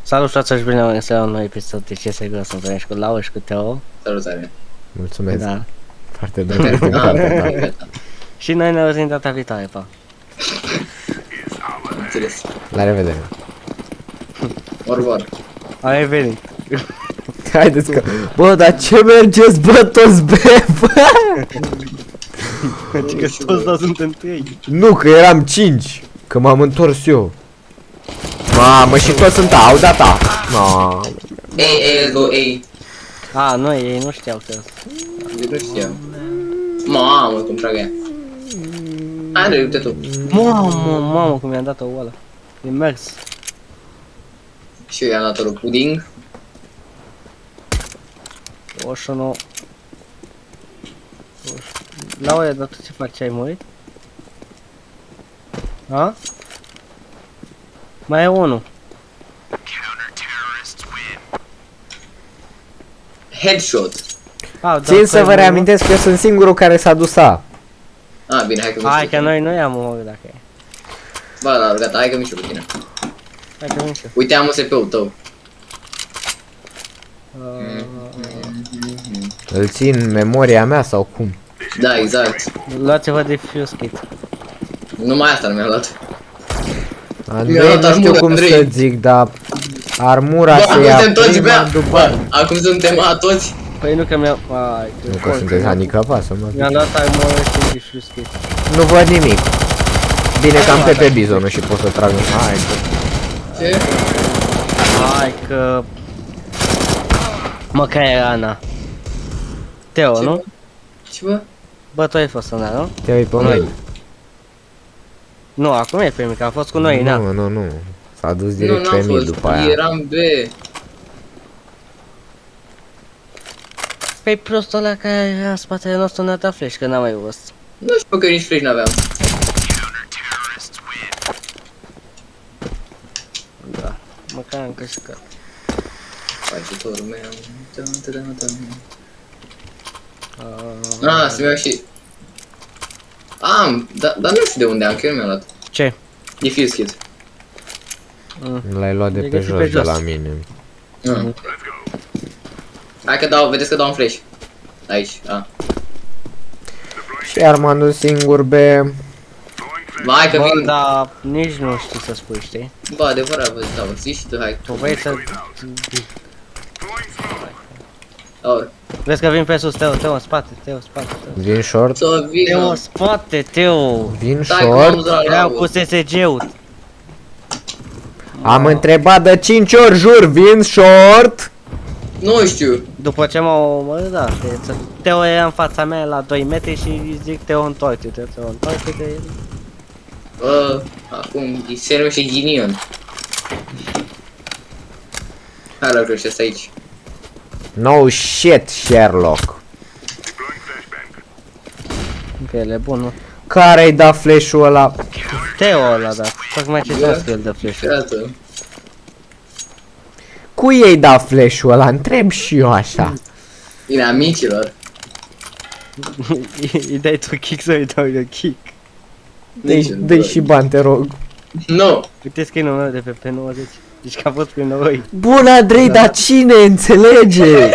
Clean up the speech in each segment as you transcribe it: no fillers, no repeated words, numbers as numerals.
Salut fraților și bine am găsit la un nou episod de CSGO, sunt aici cu Lau și cu Teo. Salutare. Mulțumesc. Da. Foarte bine. Și noi ne auzim data viitoare, pa. Înțeles. La revedere. Orvor. Ai venit. Haideți că... Bă, dar ce mergeți, bă, toți, bă? Că toți dau sunt întâi. Nu, că eram 5. Că m-am întors eu. Mamă, și toți sunt au data. Mamă. Ei, let's go, ei. A, nu, ei nu știau că... Eu nu știam. Mamă, cum trag ea. Andrei, uite tu. Mamă, cum i-am dat-o oală. E mers. Și eu i-am dat o puding. 21. Lau, dar tu ce faci? Ai murit? A? Mai e unul. Headshot. Țin să vă reamintesc că eu sunt singurul care s-a dus A. Ah, bine, hai că Hai că noi nu i-am omorât dacă e. Ba, da, gata, hai că mișu cu tine. Hai că mișu. Uite, am USP-ul tău. Îl țin memoria mea sau cum? Da, exact. Luați-vă de fuse kit. Numai asta nu mi-am luat. Andrei, nu știu cum să zic, dar... Armura Bă, se acum ia suntem toți, prima bă, după... bă, acum suntem toți. Păi nu că mi-am... Nu că sunteți handicapați să mă... Mi-am dat armură și de fuse kit. Nu văd nimic. Bine că am pe bizonul și pot să trag în... Hai, că... Ce? Hai că... Măcar era Ana. Teo, Ce, nu? bă? Ce, bă? Bă, tu ai fost în ea, nu? Te uiți pe mine. Nu, acum e pe mine, că a fost cu noi, na. Nu. S-a dus Nu, direct n-am pe mine fost. după aia. Eram B. Păi prostul ăla care era în spatele nostru ne-a dat flash, că n-am mai văzut. Nu știu că nici flash n-aveam. Da, măcar am căscat. Ajutorul meu. Ah, să-mi iau și... Am, dar nu știu de unde am, că eu nu mi-am luat. Ce? Diffuse kit. L-ai luat de E pe găsit jos pe de jos. la mine. Hai că dau, vedeți că dau un flash. Aici, a. Și Armando singur be... Hai că Bă, vin. dar nici nu știu să spui, știi? Bă, adevărat, vă dau, zici și tu, hai. Tu vrei să... Aur. Vezi că vin pe sus, Teo, în spate, Teo, în spate, Teo. Vin short? Să Teo, vină. în spate, Teo! Vin Stai că m-am short? dus la Vreau cu laud. SSG-ul. Am întrebat de 5 ori, jur, vin short? Nu știu. După ce m-au omorât, da, Teo era în fața mea la 2 metri și zic Teo întoarce-te, Teo întoarce-te. Bă, acum se numește ghinion. Hai la crește asta aici. No shit, Sherlock. Că el e bun, nu? Care-i dat flash-ul ăla? Teo ăla, da, tocmai ce ți-am scris de flash-ul. Iată. Cui ei dat flash-ul ăla? Întreb și eu așa. Bine, amicilor. Îi dai tu kick sau îi dau eu kick? Dă-i și bani, te rog. Nu. Uite screen-ul meu de pe P90. Deci că a fost prin noi. Bun, Andrei, dar cine înțelege?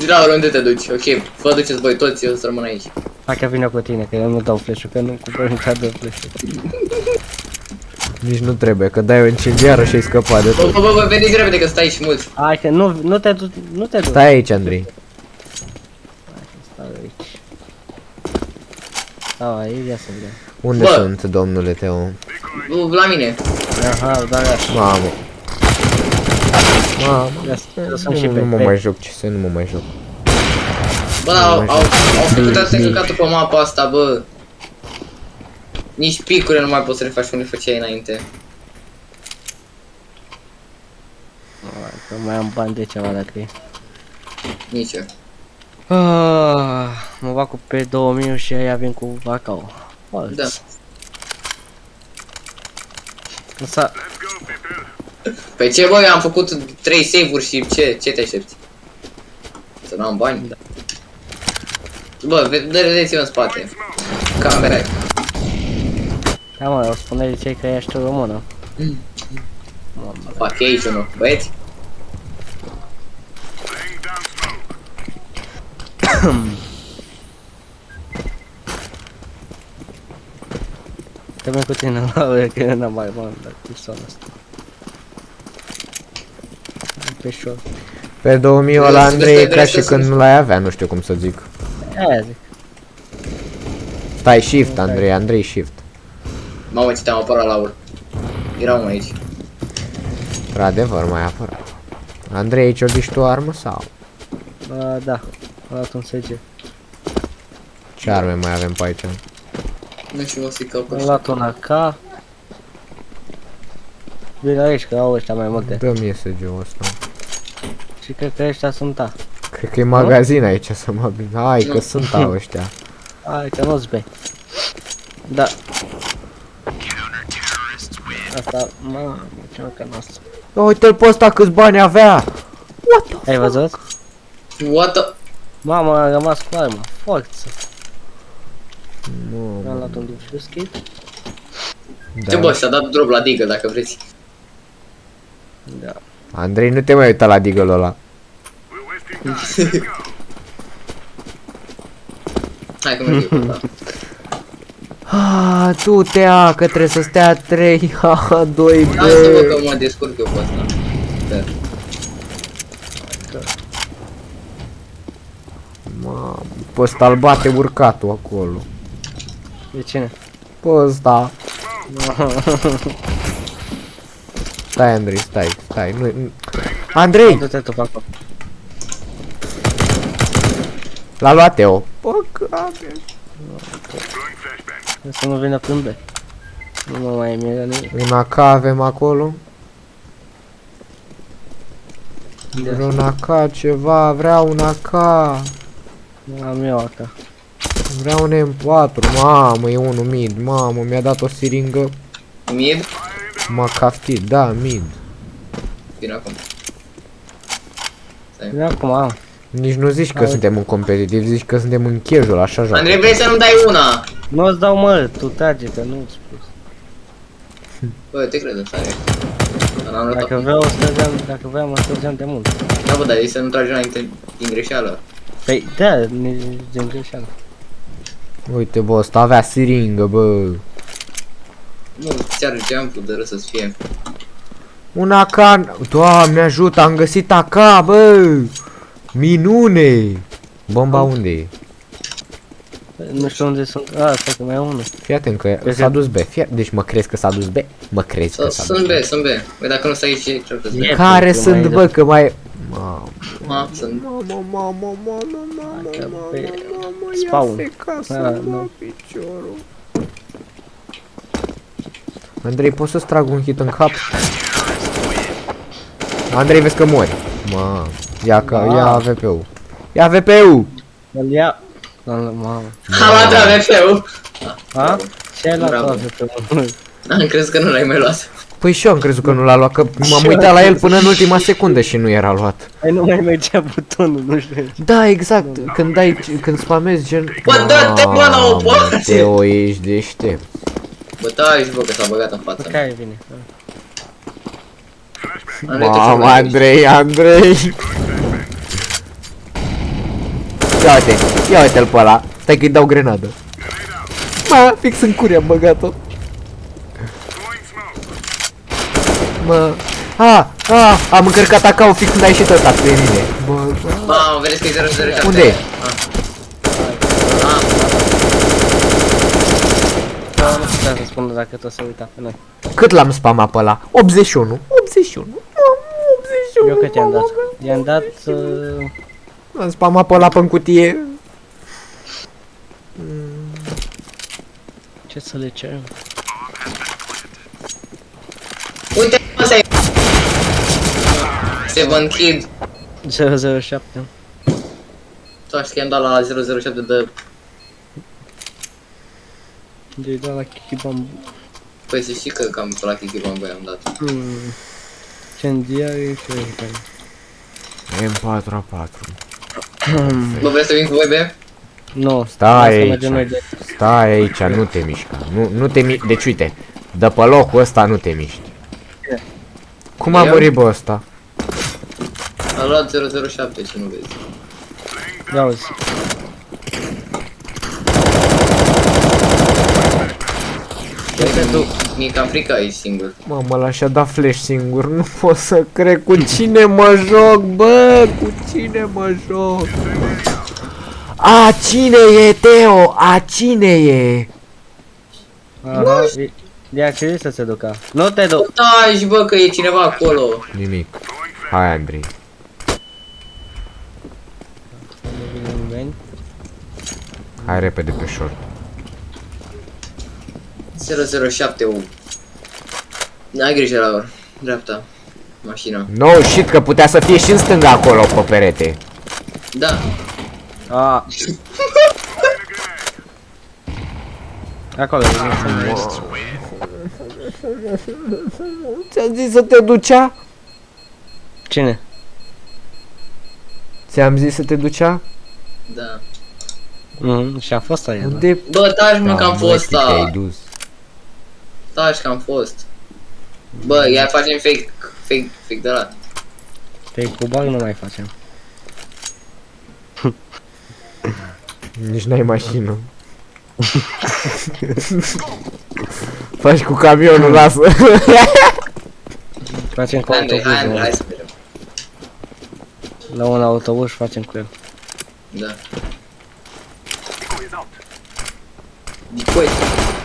Laura, unde te duci? Ok, vă duceți voi toți, eu să rămân aici. Hai că vine cu tine, că eu nu dau flash-ul, că nu cumpăr niciodată flash-ul. Nici nu trebuie, că dai o incendiară și ai scăpat de tot. Bă, veniți repede că stai aici mulți. Hai că nu te duci, nu te duci. Stai aici, Andrei. Stai aici. Stau aici, ia să vedem. Unde Bă. sunt, domnule Teo? La mine. Aha, da, așa. Mamă. Mamă. Eu sunt și Nu pe mă mai joc, ce să nu mă mai joc. Bă, au făcut atât căcatul pe mapa asta, bă. Nici picurile nu mai poți să le faci cum le făceai înainte. Că mai am bani de ceva dacă e. Nici eu. Mă bag cu pe 2000 și aia vin cu vacau. Da. Însă, Pe ce, bă, eu am făcut 3 save-uri și ce te aștepți? Să nu am bani? Da. Bă, vedeți-vă în spate. Camera. da mă, o spune de cei că ești o română. Fac aici unul, băieți. Te merg cu tine la ore, că eu n-am mai bani la pistola asta. Pe șor. Pe 2000 Eu ăla zic Andrei că e ca și trebuie să când nu l-ai avea, nu știu cum să zic. Aia zic. Stai shift, Andrei shift. Mamă, ce te-am apărat la ur. Era unul aici. Într-adevăr, mai apărat. Andrei, aici ori tu o armă sau? Da, am luat un SG. Ce arme mai avem pe aici? Nu știu, o să-i caut Am așa. luat un AK. Vine aici, că au ăștia mai multe. Dă-mi SG-ul ăsta. Și cred că ăștia sunt a. Cred că e magazin aici să mă bine. Hai că Nu. sunt a ăștia. Hai că nu-ți bei. Da. Asta, mă, ce că noastră. Uite-l pe ăsta câți bani avea! Ai văzut? What the... Mama, am rămas cu armă. Forță. Am Mamă, luat un dublu skate. Ce bă, și-a dat drop la Deagle dacă vreți. Da. Andrei, nu te mai uita la deagle-ul ăla. Hai că merg eu. Da. Ah, du-te, că trebuie să stea 3, 2, B. Lasă bă că mă descurc eu pe ăsta. Da. Mamă, pe ăsta îl bate urcatul acolo. De cine? Pe ăsta. Stai, Andrei, stai, nu. Andrei, Du-te tu pe acolo. l-a luat Teo. Păcate. Să nu vină prin B. Nu mă mai miră nimic. Un AK avem acolo. Un AK ceva, vreau un AK. Am eu AK. Vreau un M4, mamă, e unul mid, mamă, mi-a dat o siringă. Mid? M-a caftit, da, mid. Vine acum. Vine acum, am. Nici nu zici că Auzi. suntem în competitiv, zici că suntem în casual, așa joacă. Andrei, vrei să nu dai una? Nu-ți dau mă, tu trage, că nu-ți spus. Bă, te cred așa e. N-am luat Dacă acum. vreau, stăgeam, dacă vreau, mă stăgeam de mult. Da, bă, dar zici să nu tragi înainte din greșeală. Păi, da, nici din greșeală. Uite, bă, ăsta avea siringă, bă. Nu, ți-ar jump-ul de râs să-ți fie. Un AK, Doamne ajută, am găsit AK, bă. Minune. Bomba unde e? Nu știu unde sunt. A, stai că mai e unul. Fii atent că s-a dus B. Deci mă crezi că s-a dus B? Mă crezi că s-a dus Sunt B? B, sunt B. Băi, dacă nu stai aici, ce trebuie să E. Care pentru că sunt, mai bă, că mai... Mamă. Ma, sunt. Că pe spawn. Casa, Da, mă, nu. piciorul. Andrei, poți să-ți trag un hit în cap? Andrei, vezi că mori. Mă, ia că, Da. ia AVP-ul. Ia AVP-ul! Îl ia. Mamă. Am luat AVP-ul! A? Ce ai luat Bravo. toate pe mână? Am crezut că nu l-ai mai luat. Păi și eu am crezut că nu l-a luat, că m-am uitat la el până în ultima secundă și nu era luat. Ai nu mai mergea butonul, nu știu. Da, exact, când dai, când spamezi gen... Bă, dă-te, bă, la o Mamă, parte! Teo, ești deștept. Bă, taci, bă, că s-a băgat în față. Care vine? Mamă, Andrei. Ia uite-l pe ăla. Stai că-i dau grenadă. Mă, fix în curie am băgat-o. Mă, am încărcat AK-ul fix când a ieșit ăsta pe mine. Bă, Mamă, vedeți că e 007. unde e? Nu puteam să spun dacă tot se uita pe noi. Cât l-am spamat pe ăla? 81. 81. Eu cât i-am dat? I-am dat... Am spamat pe ăla pe-n cutie. Ce să le cerem? Uite, ăsta e. Seven Kid. 007. Tu aș că i-am dat la 007 de... De-i dat la Kiki Bambu. Păi să știi că cam pe la Kiki Bambu i-am dat. Incendiarii și oricare. M4A4. Bă, vrei să vin cu voi, be? Nu, Stai hai să aici. mergem noi de... Stai aici, nu te mișca. Nu te miști. Deci uite, de pe locul ăsta nu te miști. Ce? Cum a Eu? murit bă ăsta? A luat 007, ce nu vezi. Ia uzi. Mi-e cam frică aici singur. Mamă, l-aș dat flash singur, nu pot să cred cu cine mă joc, bă, cu cine mă joc? A, cine e, Teo? A, cine e? Aha, ia ce să se ducă. Nu te duc. Taci, bă, că e cineva acolo. Nimic. Hai, Andrei. Nimeni. Hai repede pe short. 007 U. N-ai grijă la dreapta. Mașina. No shit, că putea să fie și în stânga acolo pe perete. Da. A. Acolo, Ți-am zis să te ducea? cine? Ți-am zis să te ducea? Da. Și a fost aia. Unde? Bă, taci, mă, că am fost, te-ai da. dus. Taci, că am fost. Bă, iar facem fake de la. Pe cu bag nu mai facem. Nici n-ai mașină. Faci cu camionul, lasă. Facem cu Andrei, hai, Andrei, hai autobuz. să mergem. La un autobuz facem cu el. Da. Dicoi,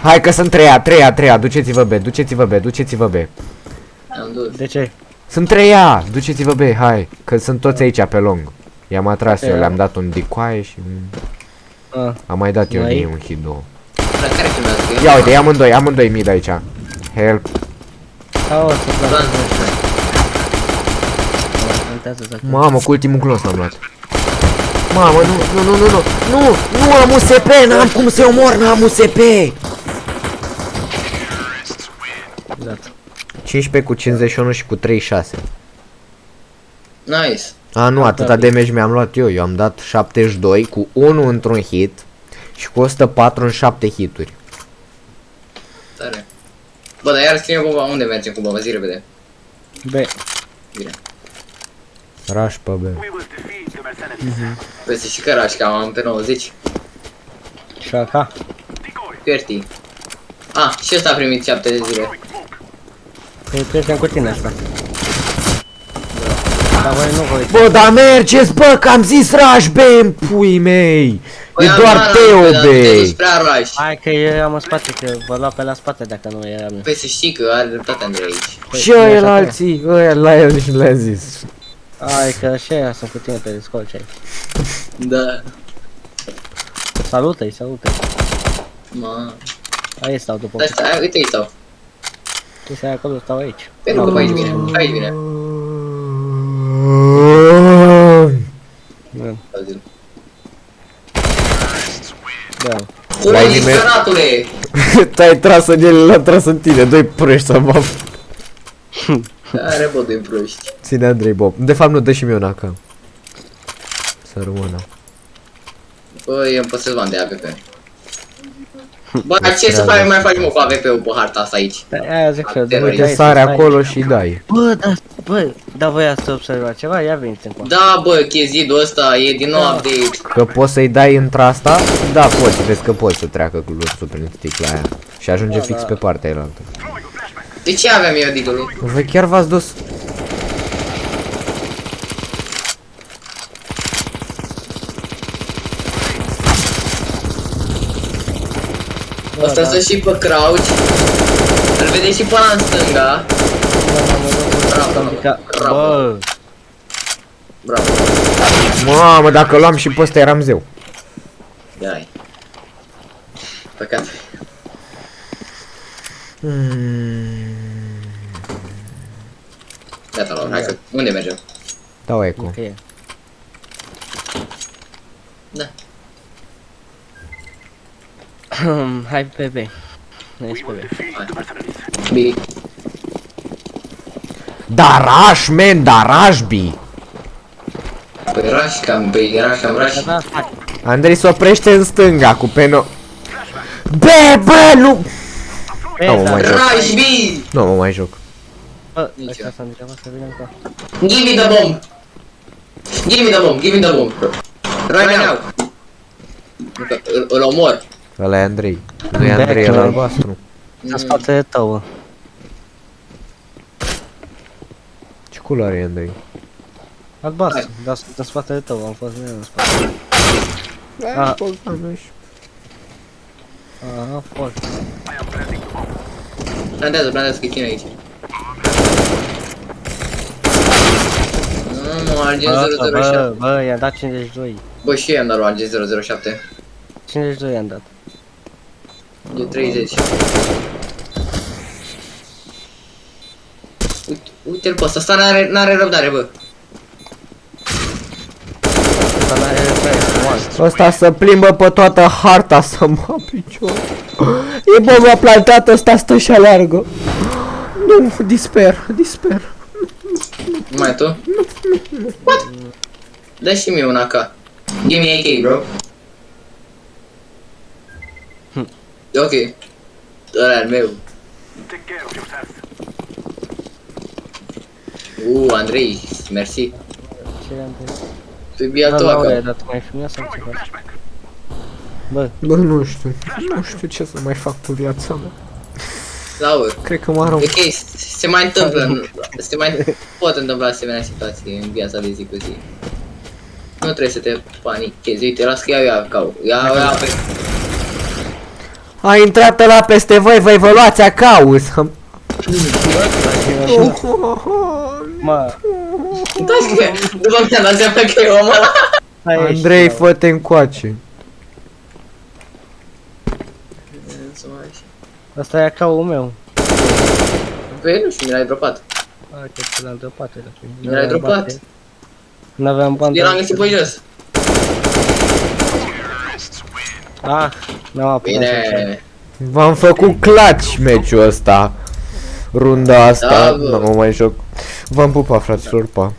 Hai că sunt treia, duceți-vă B, duceți-vă B. am dus. De ce? Sunt treia, duceți-vă B, hai, că sunt toți aici pe long. I-am atras eu, Ok. le-am dat un decoy și am mai dat eu Noi? mie un hit 2. Dar care filmează? Că eu Ia nu uite, am. amândoi mid aici. Help. Sau o să Da. plantează. Mamă, cu ultimul clons l-am luat. Mamă, nu am USP, n-am cum să omor, n-am USP. Exact. 15 cu 51 și cu 36. Nice. A, nu, atâta damage mi-am luat eu am dat 72 cu 1 într-un hit și cu 104 în 7 hituri. Tare. Bă, dar iar scrie bomba, unde mergem cu bomba? Zi repede. B. Bine. Rush pe B. Păi să și că rași, că am pe 90. Și AK. Pierti. Ah, și ăsta a primit 7 de zile. Păi prieten cu tine asta. Dar voi nu voi. Bă, dar mergeți, bă, că am zis rush B în pui mei. Păi E am doar luat, Teo dar te duci B. prea rași. Hai că eu am în spate, că vă lua pe la spate dacă nu eram eu. Păi să știi că are dreptate Andrei aici. Păi, Și nu ăia așa la că- alții, ăia la el și le-am zis. Hai că și aia sunt cu tine pe Discord ce ai. Da. Salută-i, salută-i. Ma. Aici stau după. Dar stai, uite aici stau. Tu stai acolo, stau aici. Pentru că pe aici vine, pe aici vine. Da. Auzi-l. Da. L-ai Ui, nimeni- săratule! Te-ai tras în el, l-am tras în tine, doi proști să mă... Are bă, doi proști. Ține Andrei Bob. De fapt nu, dă și mie una ca. Să rămână. Bă, eu îmi păsesc bani de AVP. Bă, ce să faci, mai faci mă cu AVP-ul pe harta asta aici? Da, aia zic și eu, Te de uite, Te sare acolo și dai. Bă, dar voi ați observat ceva? Ia veniți încoa. Da, bă, chezidul ăsta e din nou Da. update. Că poți să-i dai într-asta? Da, poți, vezi că poți să treacă cu lursul prin sticla aia. Și ajunge fix pe partea elaltă. De ce aveam eu digul? Voi chiar v-ați dus? Ăsta stă și pe crouch. Îl vedeți și pe ăla în stânga. Bravo, Bă, bravo. Mamă, dacă luam și pe ăsta eram zeu. Ia-i. Păcat. Gata, Laura, hai că... Unde mergem? Dau eco. ok. Da. Hai pe B. Hai pe B. Bine. Daraș, man, daraș, bi. Păi rași cam, băi, cam rași. Da, hai. Andrei se oprește în stânga cu peno. Bă, nu! Pe, Nu mă da. mai joc. Rași, bi! Nu mă mai joc. Bă, Nici ăștia eu. s-a întrebat să vină încă. Give me the bomb! Give me the bomb, give me the bomb. Right now! Îl omor. Ăla e Andrei. Nu e Andrei, Back, ăla man. albastru. În spatele tău, bă. Ce culoare e Andrei? Albastru, dar sunt în spatele tău, am fost mereu în spate. Ah. Aha, fost. Plantează, că e tine aici. Nu, Argent 007. Bă, i-am dat 52. Bă, și eu i-am dat lui Argent 007. 52 i-am dat. Eu 30. Uite-l pe ăsta, ăsta n-are răbdare, bă. Asta n-are refresh, Ăsta să plimbă pe toată harta să mă picior. E bomba plantată, ăsta stă și aleargă. Nu, disper. Numai tu? What? Dă și mie un AK. Give me AK, bro. Ok. Ăla e al meu. Andrei, mersi. Ce i-am dat? Tu bia tu Da, AK. ai dat mai frumos sau ce faci? Bă, Bă, nu știu ce să mai fac cu viața mea. Laur. Cred că mă arunc. Ok, se mai întâmplă, se mai pot întâmpla asemenea situații în viața de zi cu zi. Nu trebuie să te panichezi, uite, las că iau eu AK-ul. Ia pe... A intrat ăla peste voi vă luați acau. mă, Da, că după mi-am dat seama că e omul ăla. Andrei, fă-te încoace. asta e AK-ul meu. Păi nu știu, mi l-ai dropat. Hai că ți l-am dropat. Mi l-ai dropat. N-aveam bani. Eu l-am găsit pe jos. Ah, n-am apucat. Bine. V-am făcut clutch meciul ăsta. Runda asta, Da, bă. nu mă mai joc. V-am pupat, fraților, pa.